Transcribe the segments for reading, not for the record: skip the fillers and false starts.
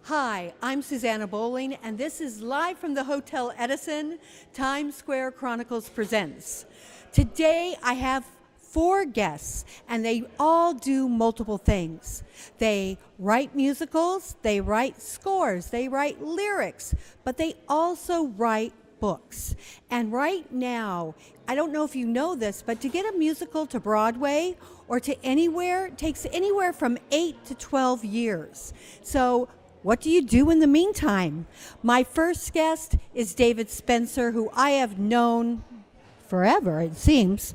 Hi, I'm Susanna Bowling, and this is live from the Hotel Edison, Times Square Chronicles Presents. Today I have 4 guests, and they all do multiple things. They write musicals, they write scores, they write lyrics, but they also write books. And right now, I don't know if you know this, but to get a musical to Broadway or to anywhere takes anywhere from 8 to 12 years. So what do you do in the meantime? My first guest is David Spencer, who I have known forever, it seems.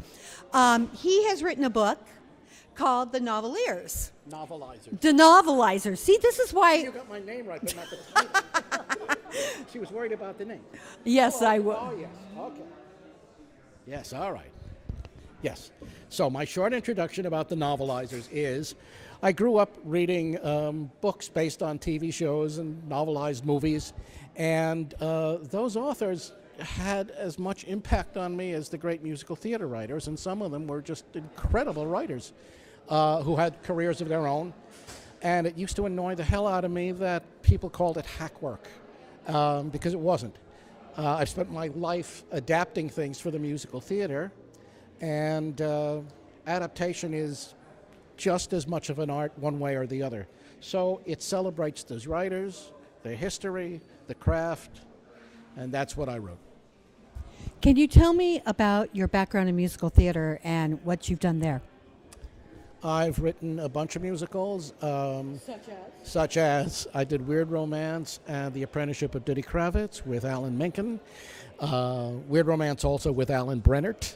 He has written a book called The Noveliers. Novelizer. The Novelizer. See, this is why... You got my name right, but not the title. She was worried about the name. Yes, I will. Oh, yes. Okay. Yes, all right. Yes. So my short introduction about the Novelizers is I grew up reading books based on TV shows and novelized movies, and those authors had as much impact on me as the great musical theater writers, and some of them were just incredible writers who had careers of their own. And it used to annoy the hell out of me that people called it hack work, because it wasn't. I've spent my life adapting things for the musical theater, and adaptation is just as much of an art one way or the other. So it celebrates those writers, their history, the craft, and that's what I wrote. Can you tell me about your background in musical theater and what you've done there? I've written a bunch of musicals, such as I did Weird Romance and The Apprenticeship of Diddy Kravitz with Alan Menken, Weird Romance also with Alan Brennert,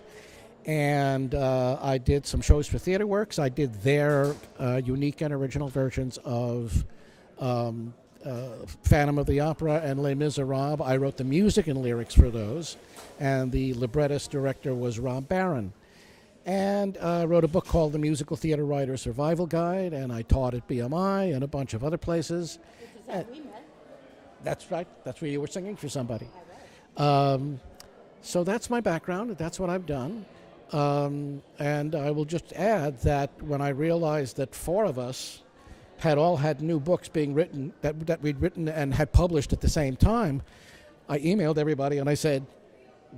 and I did some shows for Theater Works. I did their unique and original versions of Phantom of the Opera and Les Miserables. I wrote the music and lyrics for those, and the librettist director was Rob Barron. And I wrote a book called The Musical Theater Writer Survival Guide, and I taught at BMI and a bunch of other places. Which is how we met. That's right. That's where you were singing for somebody. So that's my background. That's what I've done. And I will just add that when I realized that 4 of us had all had new books being written, that we'd written and had published at the same time, I emailed everybody and I said,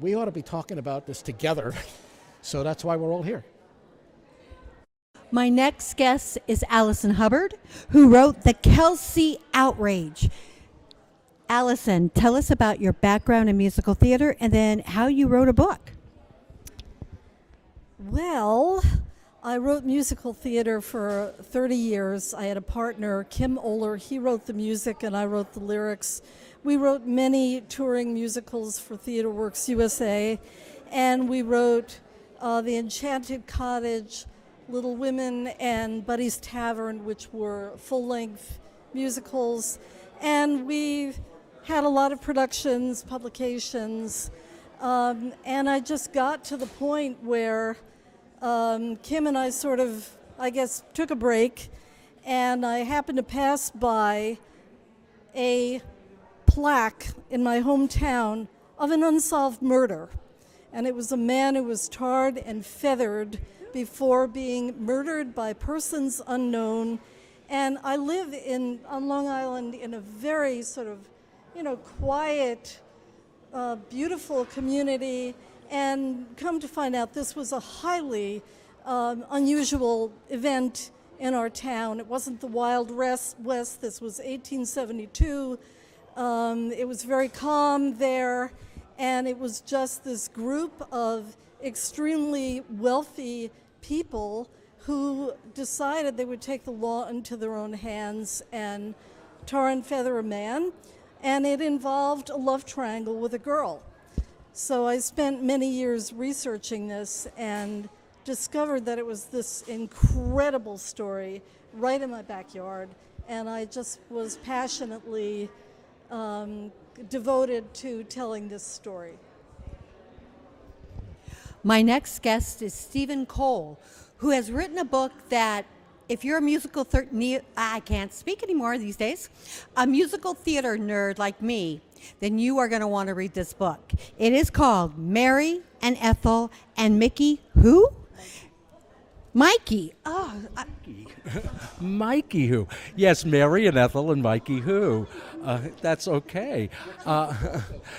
we ought to be talking about this together. So that's why we're all here. My next guest is Alison Hubbard, who wrote The Kelsey Outrage. Alison, tell us about your background in musical theater and then how you wrote a book. Well, I wrote musical theater for 30 years. I had a partner, Kim Oler. He wrote the music and I wrote the lyrics. We wrote many touring musicals for Theater Works USA, and we wrote The Enchanted Cottage, Little Women, and Buddy's Tavern, which were full-length musicals. And we had a lot of productions, publications, and I just got to the point where Kim and I sort of, I guess, took a break, and I happened to pass by a plaque in my hometown of an unsolved murder. And it was a man who was tarred and feathered before being murdered by persons unknown. And I live on Long Island in a very sort of, quiet, beautiful community. And come to find out, this was a highly unusual event in our town. It wasn't the Wild West. This was 1872. It was very calm there. And it was just this group of extremely wealthy people who decided they would take the law into their own hands and tar and feather a man. And it involved a love triangle with a girl. So I spent many years researching this and discovered that it was this incredible story right in my backyard. And I just was passionately devoted to telling this story. My next guest is Stephen Cole, who has written a book that, if you're a musical I can't speak anymore these days, a musical theater nerd like me, then you are going to want to read this book. It is called Mary and Ethel and Mickey Who? Mikey. Oh, Mikey Who. Yes, Mary and Ethel and Mikey Who. That's okay.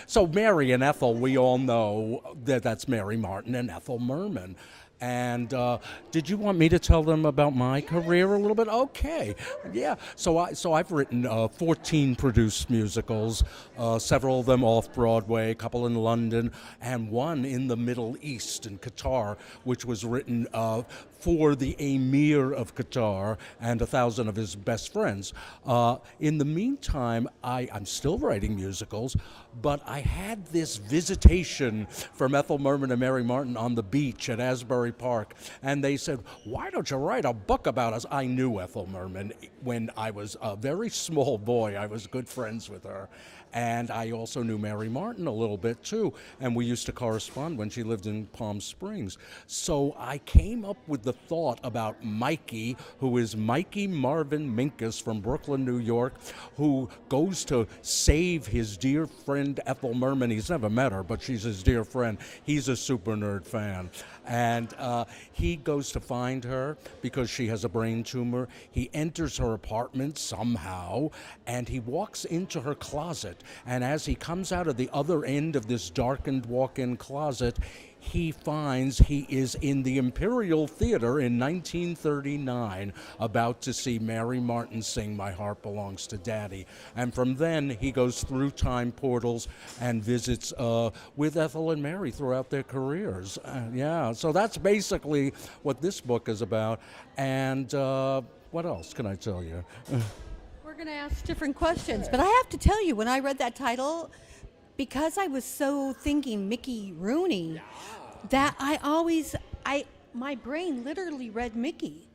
So Mary and Ethel, we all know that that's Mary Martin and Ethel Merman. And did you want me to tell them about my career a little bit? Okay, yeah. So I've written 14 produced musicals, several of them off Broadway, a couple in London, and one in the Middle East in Qatar, which was written for the Emir of Qatar and 1,000 of his best friends. In the meantime, I'm still writing musicals, but I had this visitation from Ethel Merman and Mary Martin on the beach at Asbury Park, and they said, "Why don't you write a book about us?" I knew Ethel Merman when I was a very small boy. I was good friends with her. And I also knew Mary Martin a little bit too, and we used to correspond when she lived in Palm Springs. So I came up with the thought about Mikey, who is Mikey Marvin Minkus from Brooklyn, New York, who goes to save his dear friend Ethel Merman. He's never met her, but she's his dear friend. He's a super nerd fan. And he goes to find her because she has a brain tumor. He enters her apartment somehow, and he walks into her closet. And as he comes out of the other end of this darkened walk-in closet, he finds he is in the Imperial Theater in 1939, about to see Mary Martin sing My Heart Belongs to Daddy. And from then, he goes through time portals and visits with Ethel and Mary throughout their careers. Yeah, so that's basically what this book is about. And what else can I tell you? we're going to ask different questions, but I have to tell you, when I read that title, because I was so thinking Mickey Rooney, that my brain literally read Mickey.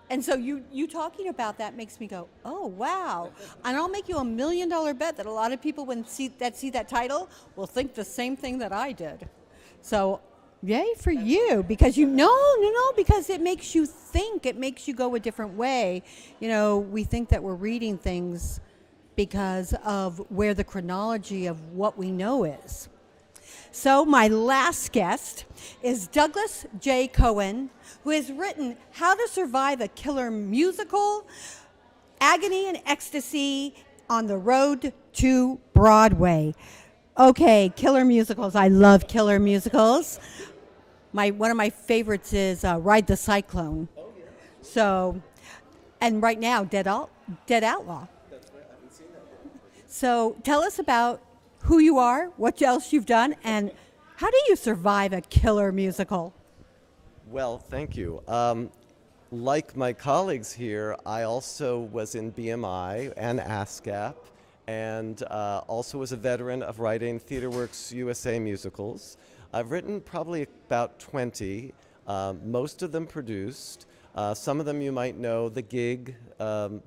And so you talking about that makes me go, oh, wow. And I'll make you $1 million bet that a lot of people when see that title will think the same thing that I did. So yay for you, because because it makes you think, it makes you go a different way. You know, we think that we're reading things because of where the chronology of what we know is. So my last guest is Douglas J. Cohen, who has written How to Survive a Killer Musical, Agony and Ecstasy on the Road to Broadway. Okay, killer musicals. I love killer musicals. One of my favorites is Ride the Cyclone. So, and right now, Dead Outlaw. That's right. I haven't seen that yet. So tell us about who you are, what else you've done, and how do you survive a killer musical? Well, thank you. Like my colleagues here, I also was in BMI and ASCAP, and also was a veteran of writing TheaterWorks USA musicals. I've written probably about 20, most of them produced. Some of them you might know, The Gig,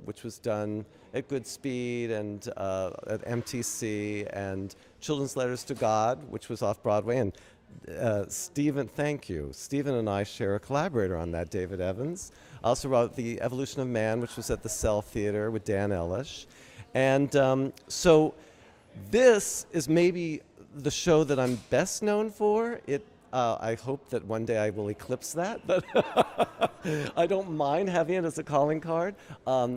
which was done at Goodspeed and at MTC, and Children's Letters to God, which was off Broadway. And Stephen, thank you. Stephen and I share a collaborator on that, David Evans. I also wrote The Evolution of Man, which was at the Cell Theater with Dan Ellish. And so this is maybe the show that I'm best known for. I hope that one day I will eclipse that, but I don't mind having it as a calling card.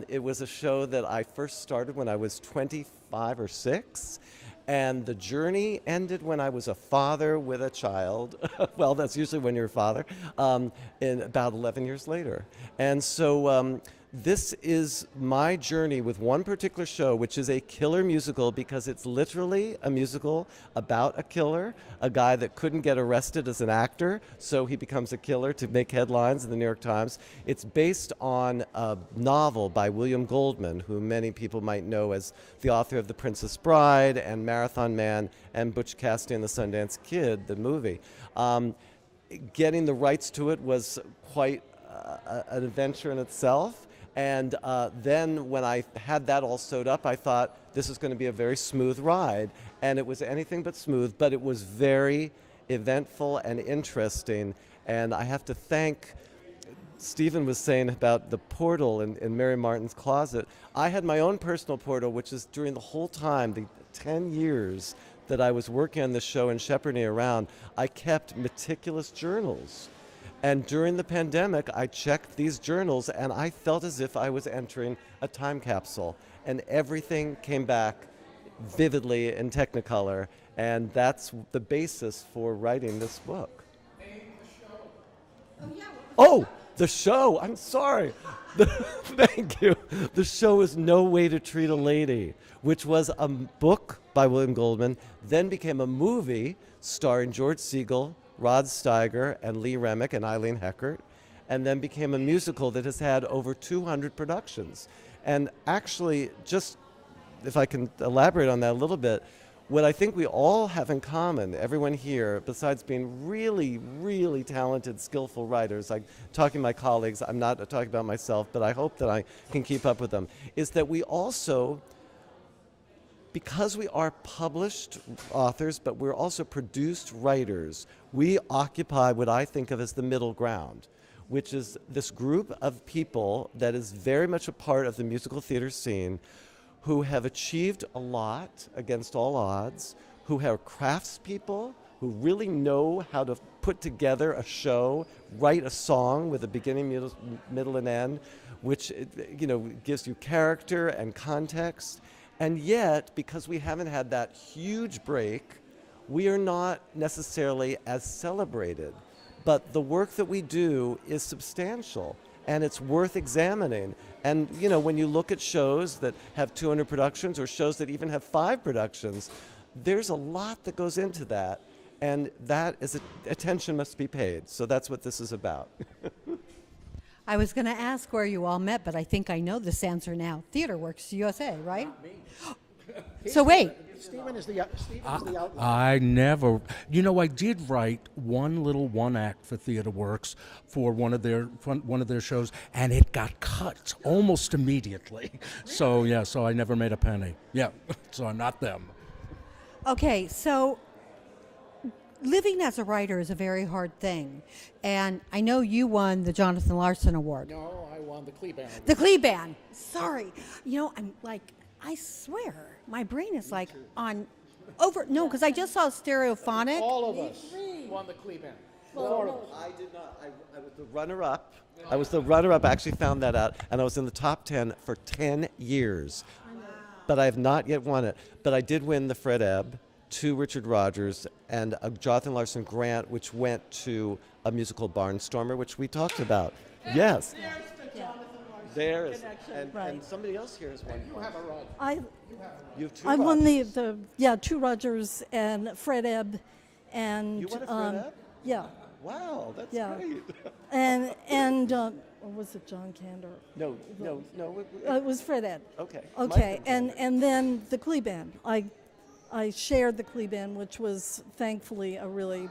It was a show that I first started when I was 25 or 6, and the journey ended when I was a father with a child. Well, that's usually when you're a father, in about 11 years later. And so this is my journey with one particular show, which is a killer musical because it's literally a musical about a killer, a guy that couldn't get arrested as an actor, so he becomes a killer to make headlines in the New York Times. It's based on a novel by William Goldman, who many people might know as the author of The Princess Bride and Marathon Man and Butch Cassidy and the Sundance Kid, the movie. Getting the rights to it was quite an adventure in itself. And then when I had that all sewed up, I thought this is going to be a very smooth ride. And it was anything but smooth, but it was very eventful and interesting. And I have to thank, Stephen was saying about the portal in Mary Martin's closet. I had my own personal portal, which is during the whole time, the 10 years that I was working on this show and shepherding around, I kept meticulous journals. And during the pandemic, I checked these journals and I felt as if I was entering a time capsule. And everything came back vividly in Technicolor. And that's the basis for writing this book. Oh, the show. I'm sorry. Thank you. The show is No Way to Treat a Lady, which was a book by William Goldman, then became a movie starring George Segal, Rod Steiger, and Lee Remick and Eileen Heckert, and then became a musical that has had over 200 productions. And actually, just if I can elaborate on that a little bit, what I think we all have in common, everyone here, besides being really, really talented, skillful writers, like talking to my colleagues, I'm not talking about myself, but I hope that I can keep up with them, is that we also, because we are published authors, but we're also produced writers, we occupy what I think of as the middle ground, which is this group of people that is very much a part of the musical theater scene, who have achieved a lot against all odds, who are craftspeople, who really know how to put together a show, write a song with a beginning, middle, and end, which gives you character and context. And yet, because we haven't had that huge break, we are not necessarily as celebrated. But the work that we do is substantial, and it's worth examining. And when you look at shows that have 200 productions or shows that even have 5 productions, there's a lot that goes into that, and that is attention must be paid. So that's what this is about. I was going to ask where you all met, but I think I know this answer now. TheaterWorks USA, right? So wait. Stephen is the outline. I never, I did write one little one-act for TheaterWorks for one of their shows, and it got cut almost immediately. So I never made a penny. Yeah, so I'm not them. Okay, so living as a writer is a very hard thing, and I know you won the Jonathan Larson Award. No, I won the Kleban Award. The Kleban. Sorry, I'm like, I swear, my brain is like on over. No, because I just saw Stereophonic. All of us won the Kleban. I did not. I was the runner-up. I was the runner-up. I actually found that out, and I was in the top 10 for 10 years. But I have not yet won it. But I did win the Fred Ebb, 2 Richard Rodgers, and a Jonathan Larson grant, which went to a musical Barnstormer, which we talked about. Yes. There is, and somebody else here has won. You have a Roger. You have 2 I won Rogers. 2 Rogers and Fred Ebb, and You won a Fred Ebb? yeah, Wow, that's Yeah. great. and or was it John Kander? No. It was Fred Ebb. Okay. Okay, and then the Kleban. I shared the Kleban, which was thankfully a really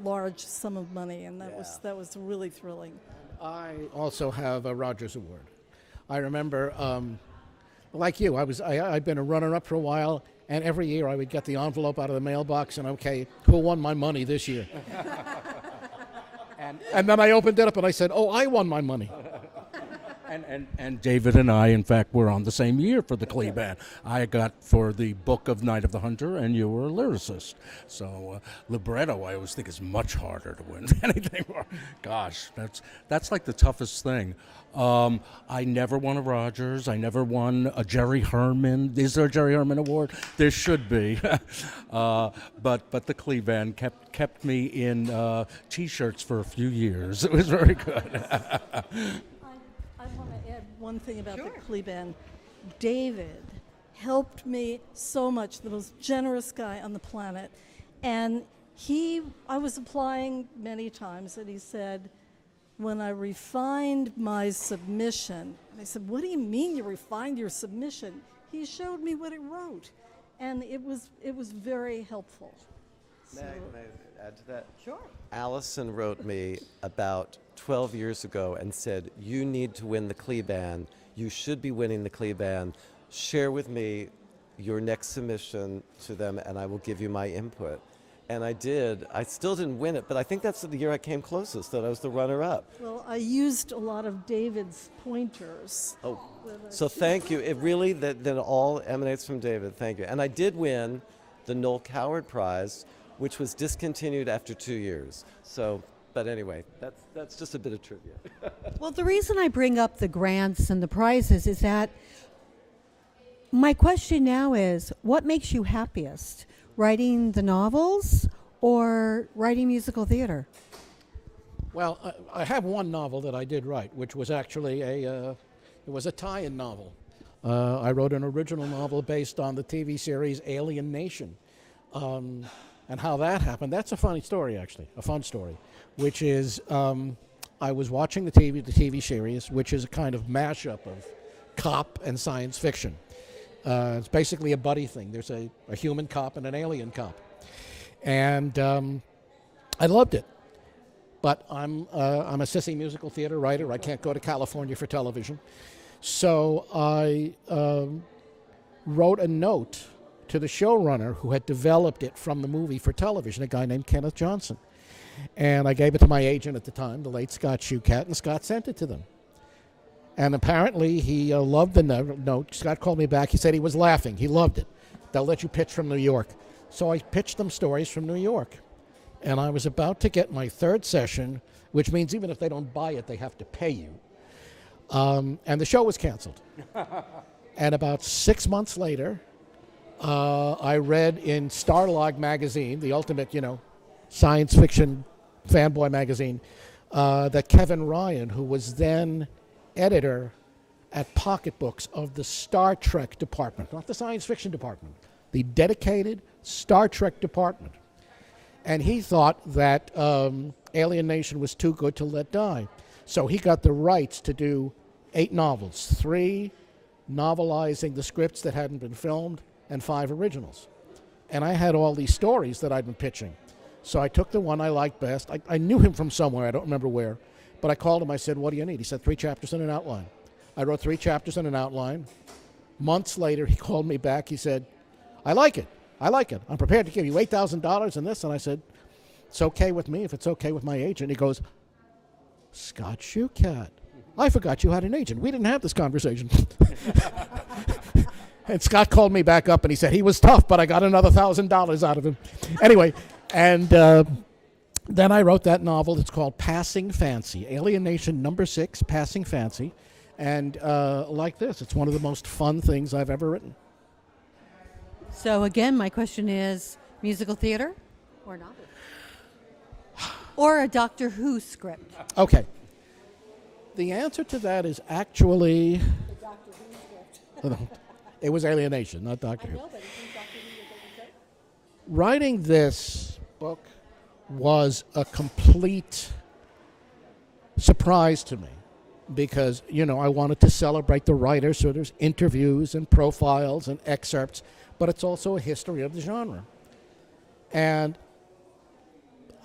large sum of money, and that was really thrilling. I also have a Rogers Award. I remember, like you, I'd been a runner-up for a while, and every year I would get the envelope out of the mailbox and, okay, who won my money this year? and then I opened it up and I said, oh, I won my money. And David and I, in fact, were on the same year for the Kleban. I got for the book of Night of the Hunter, and you were a lyricist. So libretto, I always think, is much harder to win than anything more. Gosh, that's like the toughest thing. I never won a Rogers. I never won a Jerry Herman. Is there a Jerry Herman Award? There should be. But the Kleban kept me in T-shirts for a few years. It was very good. I want to add one thing about the Kleban. David helped me so much, the most generous guy on the planet. And I was applying many times, and he said, when I refined my submission, I said, what do you mean you refined your submission? He showed me what it wrote, and it was very helpful. May I add to that? Sure. Alison wrote me about 12 years ago and said, you need to win the Kleban. You should be winning the Kleban. Share with me your next submission to them, and I will give you my input. And I did. I still didn't win it, but I think that's the year I came closest, that I was the runner-up. Well, I used a lot of David's pointers. Oh, so thank you. It really, that all emanates from David. Thank you. And I did win the Noel Coward Prize, which was discontinued after 2 years. So But anyway, that's just a bit of trivia. Well, the reason I bring up the grants and the prizes is that my question now is, what makes you happiest? Writing the novels or writing musical theater? Well, I have one novel that I did write, which was actually it was a tie-in novel. I wrote an original novel based on the TV series Alien Nation. And how that happened, that's a funny story, actually, a fun story, which is I was watching the TV series, which is a kind of mashup of cop and science fiction. It's basically a buddy thing. There's a human cop and an alien cop. And I loved it. But I'm a sissy musical theater writer. I can't go to California for television. So I wrote a note to the showrunner who had developed it from the movie for television, a guy named Kenneth Johnson. And I gave it to my agent at the time, the late Scott Shukat, and Scott sent it to them. And apparently he loved the note. Scott called me back. He said he was laughing. He loved it. They'll let you pitch from New York. So I pitched them stories from New York. And I was about to get my third session, which means even if they don't buy it, they have to pay you. And the show was canceled. And about 6 months later, I read in Starlog magazine, the ultimate, science fiction fanboy magazine, that Kevin Ryan, who was then editor at Pocketbooks of the Star Trek department, not the science fiction department, the dedicated Star Trek department. And he thought that Alien Nation was too good to let die. So he got the rights to do 8 novels, 3 novelizing the scripts that hadn't been filmed, and 5 originals. And I had all these stories that I'd been pitching. So I took the one I liked best. I knew him from somewhere, I don't remember where. But I called him, I said, what do you need? He said, 3 chapters and an outline. I wrote 3 chapters and an outline. Months later, he called me back. He said, I like it. I'm prepared to give you $8,000 in this. And I said, it's okay with me if it's okay with my agent. He goes, Scott Shukat, I forgot you had an agent. We didn't have this conversation. And Scott called me back up and he said, he was tough, but I got another $1,000 out of him. Anyway, and then I wrote that novel. It's called Passing Fancy, Alien Nation number 6, Passing Fancy. And like this, it's one of the most fun things I've ever written. So again, my question is, musical theater or novel? Or a Doctor Who script? Okay. The answer to that is actually... The Doctor Who script. It was Alien Nation, not Doctor Who. I know, but it seems Doctor Who was okay. Writing this book was a complete surprise to me because, I wanted to celebrate the writer, so there's interviews and profiles and excerpts, but it's also a history of the genre. And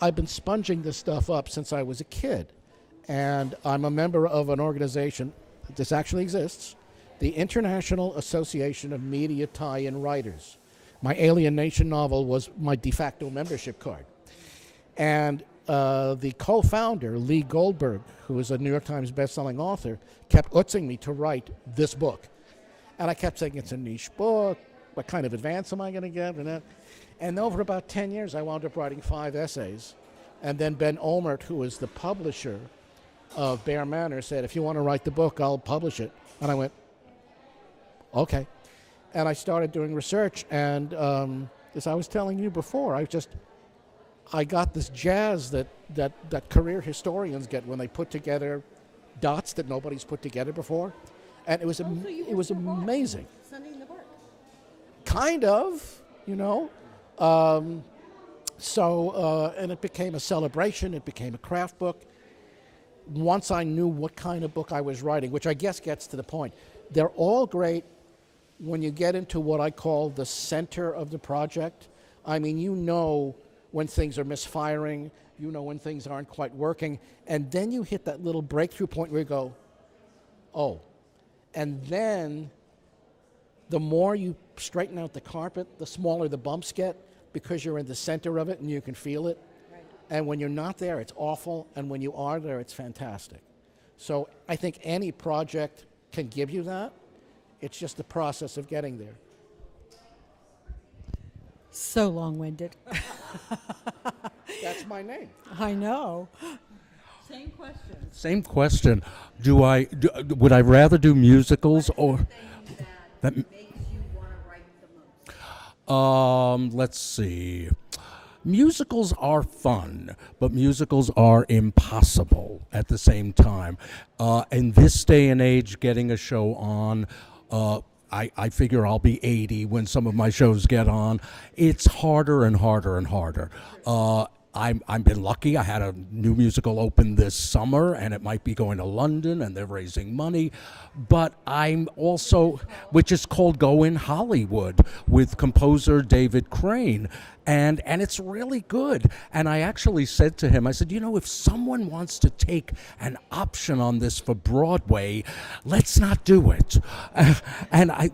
I've been sponging this stuff up since I was a kid. And I'm a member of an organization, this actually exists, the International Association of Media Tie-in Writers. My Alien Nation novel was my de facto membership card. And the co-founder, Lee Goldberg, who is a New York Times bestselling author, kept utzing me to write this book. And I kept saying, it's a niche book. What kind of advance am I going to get? And over about 10 years, I wound up writing 5 essays. And then Ben Olmert, who is the publisher of Bear Manor, said, if you want to write the book, I'll publish it. And I went, okay. And I started doing research. And as I was telling you before, I got this jazz that career historians get when they put together dots that nobody's put together before. And it was amazing. Sunday in the Park. Kind of, and it became a celebration. It became a craft book. Once I knew what kind of book I was writing, which I guess gets to the point, they're all great when you get into what I call the center of the project. I mean, when things are misfiring, when things aren't quite working, and then you hit that little breakthrough point where you go, oh. And then the more you straighten out the carpet, the smaller the bumps get because you're in the center of it and you can feel it. Right. And when you're not there, it's awful, and when you are there, it's fantastic. So I think any project can give you that. It's just the process of getting there. So long-winded. That's That's my name. I know. Same question. Same question. Would I rather do musicals or? That makes you want to write the most. Let's see. Musicals are fun, but musicals are impossible at the same time. In this day and age, getting a show on, I figure I'll be 80 when some of my shows get on. It's harder and harder and harder. I've been lucky. I had a new musical open this summer, and it might be going to London, and they're raising money. But I'm also, which is called Go in Hollywood, with composer David Crane. And it's really good. And I actually said to him, I said, if someone wants to take an option on this for Broadway, let's not do it.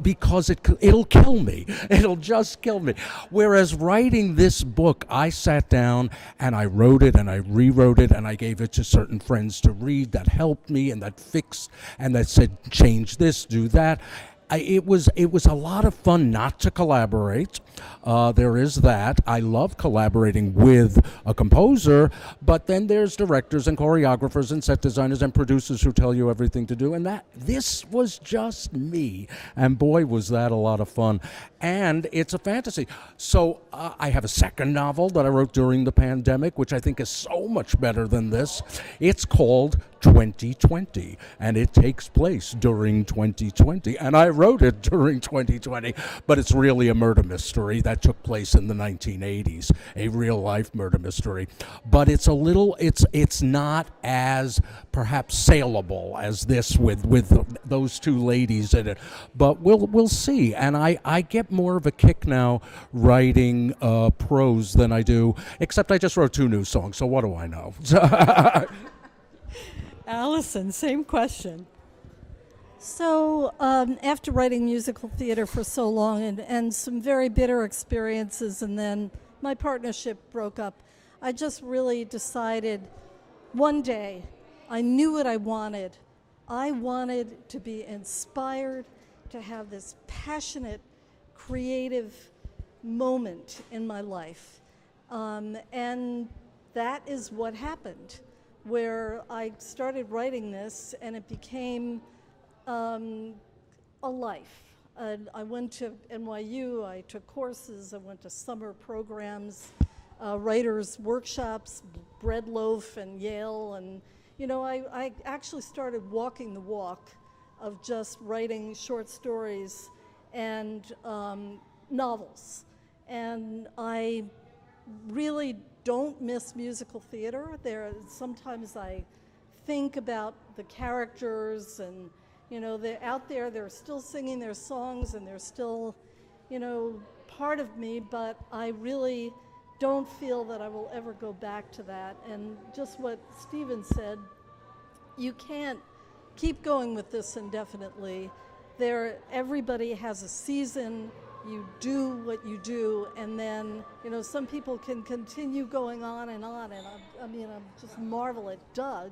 Because it'll kill me. It'll just kill me. Whereas writing this book, I sat down and I wrote it and I rewrote it and I gave it to certain friends to read that helped me and that fixed and that said, change this, do that. It was a lot of fun not to collaborate. There is that. I love collaborating with a composer, but then there's directors and choreographers and set designers and producers who tell you everything to do. And this was just me. And boy, was that a lot of fun. And it's a fantasy. So I have a second novel that I wrote during the pandemic, which I think is so much better than this. It's called 2020, and it takes place during 2020. And I wrote it during 2020, but it's really a murder mystery that took place in the 1980s, a real life murder mystery. But it's not as perhaps saleable as this with those two ladies in it. But we'll see. And I get more of a kick now writing prose than I do, except I just wrote 2 new songs, so what do I know? Alison, same question. So after writing musical theater for so long and some very bitter experiences, and then my partnership broke up, I just really decided one day I knew what I wanted. I wanted to be inspired, to have this passionate, creative moment in my life. And that is what happened, where I started writing this and it became a life. I went to NYU, I took courses, I went to summer programs, writers' workshops, Bread Loaf and Yale, and I actually started walking the walk of just writing short stories and novels. And I really don't miss musical theater. Sometimes I think about the characters and they're out there, they're still singing their songs and they're still, part of me, but I really don't feel that I will ever go back to that. And just what Stephen said, you can't keep going with this indefinitely. Everybody has a season, you do what you do, and then, some people can continue going on, and I just marvel at Doug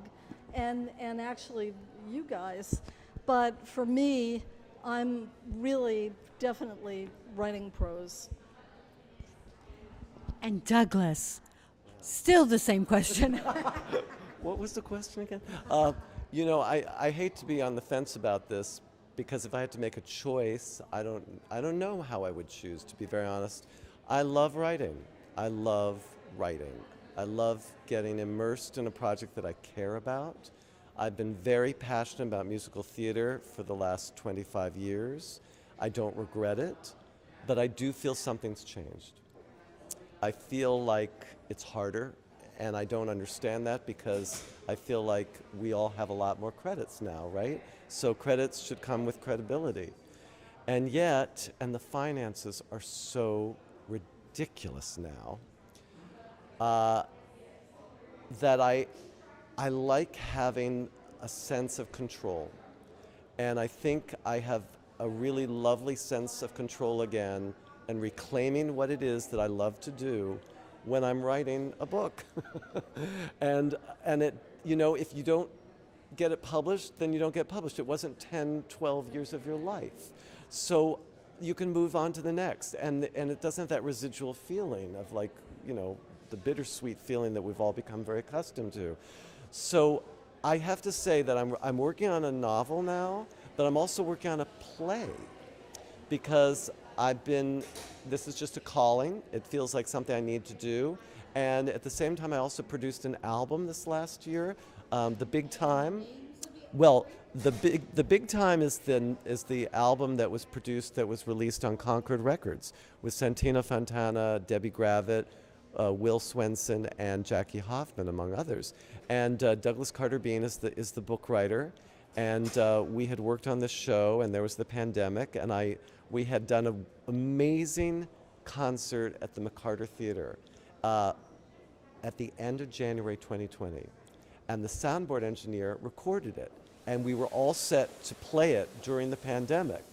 and actually you guys. But for me, I'm really definitely writing prose. And Douglas, still the same question. What was the question again? I hate to be on the fence about this, because if I had to make a choice, I don't know how I would choose, to be very honest. I love writing. I love getting immersed in a project that I care about. I've been very passionate about musical theater for the last 25 years. I don't regret it, but I do feel something's changed. I feel like it's harder, and I don't understand that because I feel like we all have a lot more credits now, right? So credits should come with credibility. And yet, the finances are so ridiculous now, that I like having a sense of control. And I think I have a really lovely sense of control again and reclaiming what it is that I love to do when I'm writing a book. and it, if you don't get it published, then you don't get published. It wasn't 10, 12 years of your life. So you can move on to the next. And it doesn't have that residual feeling of the bittersweet feeling that we've all become very accustomed to. So I have to say that I'm working on a novel now, but I'm also working on a play because this is just a calling. It feels like something I need to do. And at the same time, I also produced an album this last year, The Big Time. Well, the big time is the album that was produced, that was released on Concord Records with Santina Fontana, Debbie Gravitt, Will Swenson, and Jackie Hoffman, among others. And Douglas Carter Bean is the book writer. And we had worked on this show, and there was the pandemic, and we had done an amazing concert at the McCarter Theater at the end of January 2020. And the soundboard engineer recorded it. And we were all set to play it during the pandemic.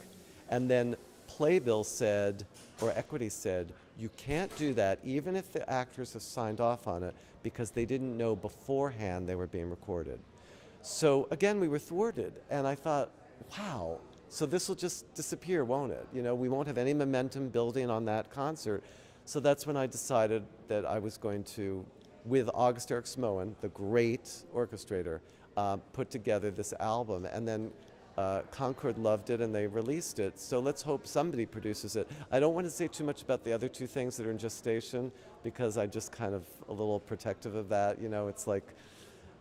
And then Playbill said, or Equity said, you can't do that even if the actors have signed off on it, because they didn't know beforehand they were being recorded. So again, we were thwarted. And I thought, wow, so this will just disappear, won't it? You know, we won't have any momentum building on that concert. So that's when I decided that I was going to, with August Eric Smoen, the great orchestrator, put together this album. And then Concord loved it and they released it. So let's hope somebody produces it. I don't want to say too much about the other two things that are in gestation because I'm just kind of a little protective of that. You know, it's like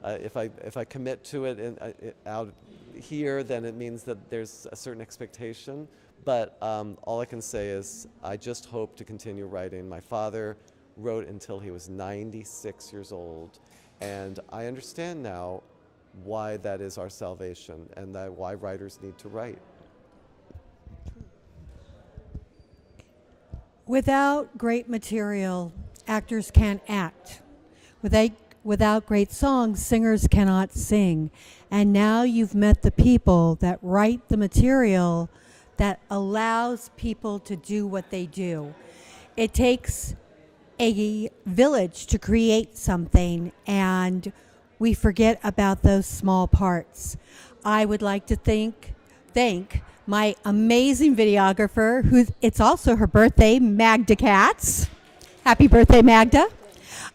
if I commit to it out here, then it means that there's a certain expectation. But all I can say is I just hope to continue writing. My father wrote until he was 96 years old. And I understand now why that is our salvation and why writers need to write. Without great material, actors can't act. Without great songs, singers cannot sing. And now you've met the people that write the material that allows people to do what they do. It takes a village to create something, and we forget about those small parts. I would like to thank my amazing videographer, it's also her birthday, Magda Katz. Happy birthday, Magda.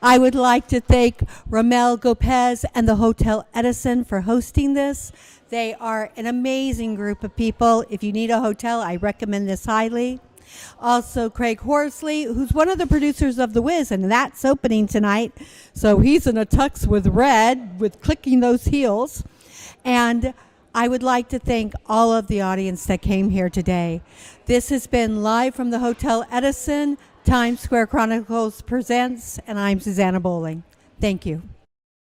I would like to thank Ramel Gopez and the Hotel Edison for hosting this. They are an amazing group of people. If you need a hotel, I recommend this highly. Also, Craig Horsley, who's one of the producers of The Wiz, and that's opening tonight. So he's in a tux with red, with clicking those heels. And I would like to thank all of the audience that came here today. This has been live from the Hotel Edison, Times Square Chronicles presents, and I'm Susanna Bowling. Thank you.